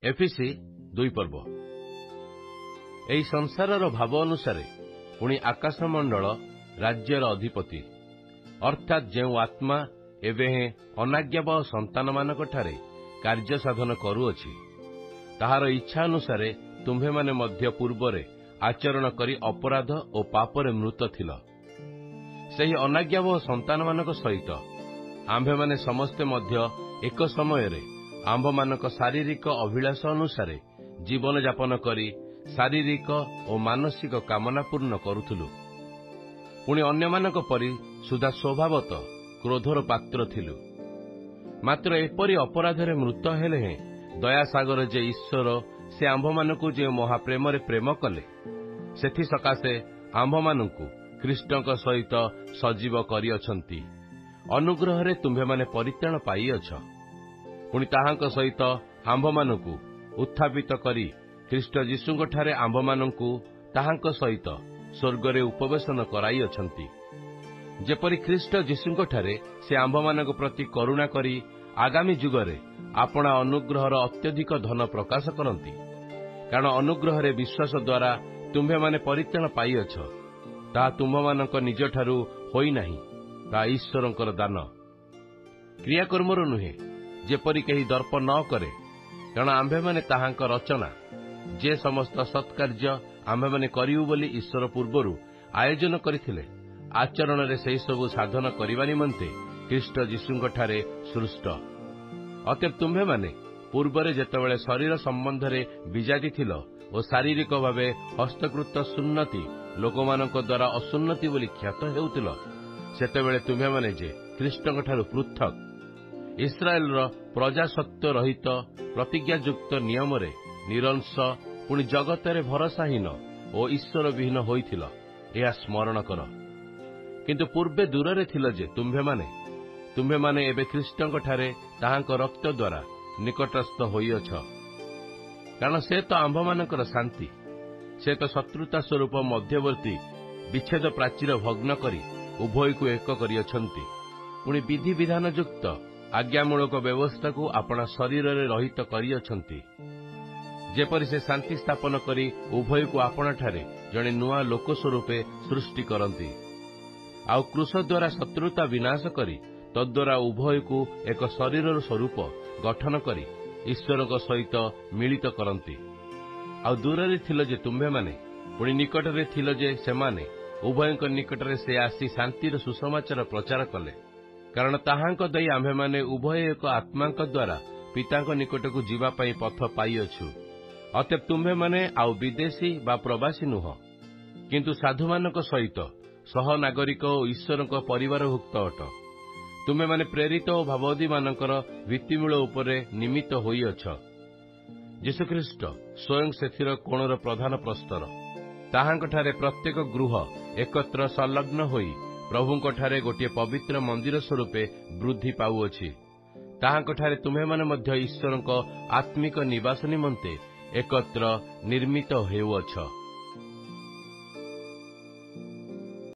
एफिसी 2 पर्व एही संसारर भाव अनुसारे पुणी आकाशमंडल राज्यर अधिपति अर्थात जेउ आत्मा एवं अनाज्ञाबह संतान मानकठारे कार्य साधन करुअछि ताहार इच्छा अनुसारे तुम्भे माने मध्य पूर्वरे आचरण करी अपराध और पापरे मृत थिल। सेही अनाज्ञाबह संतान मानक सहित आम्भे माने समस्ते मध्य एक समयरे आम्भ मानक शारीरिक अभिलाष अनुसारे जीवन यापन करी शारीरिक और मानसिक कामना पूर्ण करुथुलु। पुणी अन्य मानक परि सुधा स्वभावत क्रोधर पात्र थिलु। मात्र एपरि अपराधरे मृत हेले हे दयासागर जे ईश्वर से आम्भ मानकु जे महाप्रेमरे प्रेम कले सेथि सकाशे आम्भ मानकु ख्रीष्टक सहित सजीव करिअछंती। अनुग्रहरे तुम्भे माने परित्राण पाइअछ। पुणी ताहांक सहित आम्भ मानकु उत्थापित करी ख्रीष्ट जीशुଙ୍କ ठारे आम्भ मानकु ताहांक सहित स्वर्गरे उपवेशन कराइअछंती। जेपरि ख्रीष्ट जीशुଙ୍କ ठारे से आम्भ मानक प्रति करुणा करी आगामी जुगरे आपणा अनुग्रहर अत्यधिक धन प्रकाश करंती। कारण अनुग्रहरे विश्वास द्वारा तुम्भे माने परित्राण पाइअछ। ता तुम्भ मानक निज ठारू होई नाही, ता ईश्वरंकर दान। क्रियाकर्मर नुहे जेपरि केही दर्प न करे। कारण आम्भे माने ताहांक रचना जे समस्त सत्कार्य आम्भे माने करिउ बोली ईश्वर पूर्वरु आयोजन करिथिले आचरण रे सेही सबु साधन करिबा निमंते ख्रीष्ट जीशुଙ୍କ ठारे सृष्ट। अतएव तुम्भे माने पूर्वरे जेतेबेले शरीर संबंधरे विजाति थिल और शारीरिक भावे हस्तकृत सुन्नति लोकमानक द्वारा असुन्नति बोली ख्यात हेउतिल सेतेबेले तुम्भे माने जे ख्रीष्टଙ୍କ ठारू पृथक इस्राएलर प्रजासत्व रहित प्रतिज्ञायुक्त नियमरे निरंश पुणी जगतरे भरसाहीन और ईश्वर विहीन होइथिल एहा स्मरण कर। किंतु पूर्वे दूर थिल जे तुम्भे माने एबे ख्रीष्टଙ୍କ ठारे ताहांक रक्त द्वारा निकटस्थ होइअछ। कारण से तो आम्भ मानकर शांति से तो शत्रुता स्वरूप मध्यवर्ती विच्छेद प्राचीर भग्न करी उभय को एक करिअछंती। पुणी विधि विधान युक्त आज्ञामूलक व्यवस्था को आपणा शरीर रे रहित करिअछंती। जेपरि से शांति स्थापन करी उभय को आपणा ठारे जणे नुआ लोक स्वरूपे सृष्टि करंती। आउ क्रूस द्वारा शत्रुता विनाश करी तद्वारा उभय को एक शरीर स्वरूप गठन करी ईश्वर सहित मिलित करंती। आउ दूर थिल जे तुम्भे माने पुणी निकटरे थिल जे सेमाने उभयଙ୍କ निकटरे से आसी शांतिर सुसमाचार प्रचार कले। कारण ताहांक दई आम्भे माने उभय एक आत्मांक द्वारा पितांक निकटकु जीवा पई पथ पाइअछु। अतएव तुम्भे माने आउ विदेशी बा प्रवासी नुह किंतु साधुमानक सहित सहनागरिक और ईश्वरଙ୍କ परिवारभुक्त अट। तुम्भे माने प्रेरित और भाववादी मानकर भित्तिमूल उपरे निमित्त होइअछ। यीशुख्रीष्ट स्वयं सेथिर कोणर प्रधान प्रस्तर। ताहांक ठारे प्रत्येक गृह एकत्र संलग्न होई प्रभुंक ठारे गोटे पवित्र मंदिर स्वरूपे वृद्धि पाउअछि। ताहांक ठारे तुम्हे माने मध्य ईश्वरଙ୍କ आत्मिक निवास निमंते एकत्र निर्मित हेउअछ।